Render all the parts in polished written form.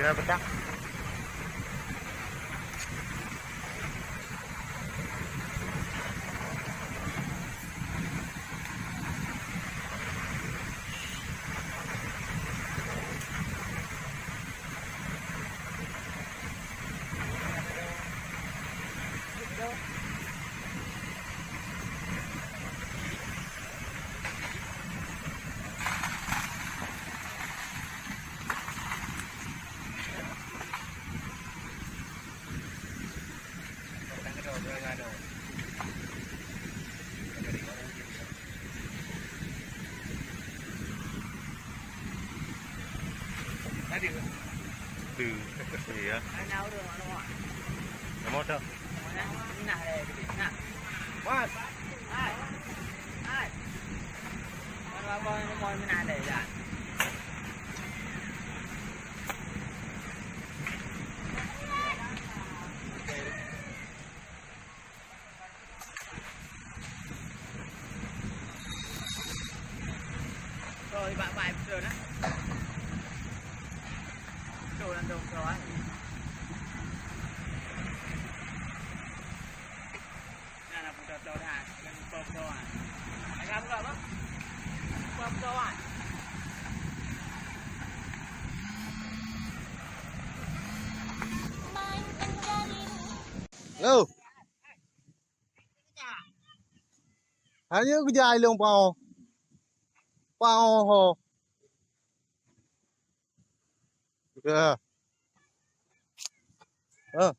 Dia petang. Iya. Mau dong. Mas. Rồi bạn vài rồi đó. Đồ làm đồng rồi. Này là một đồ hạt, mình bơm đồ à. Anh làm rồi đó. Bơm đồ à. Lu. Hanya aku jai long pao. Pao ho. Yeah. Oh.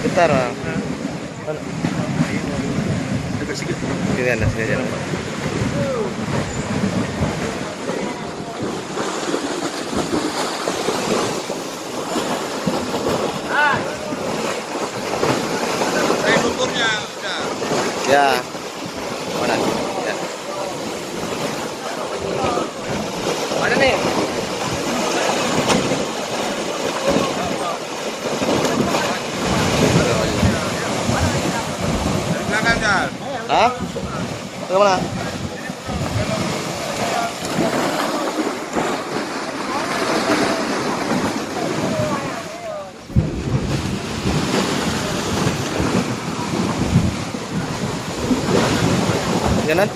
Bentar lah. Dekat sikit. Sini ada, sini aja nampak. Motornya udah. Ya. Mana? Ya. Mana nih? Belakang Jal. Hah? Ke mana? Jalan?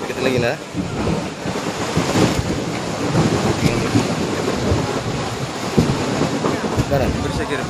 Kita lagi lah. Jalan. Bersih kira.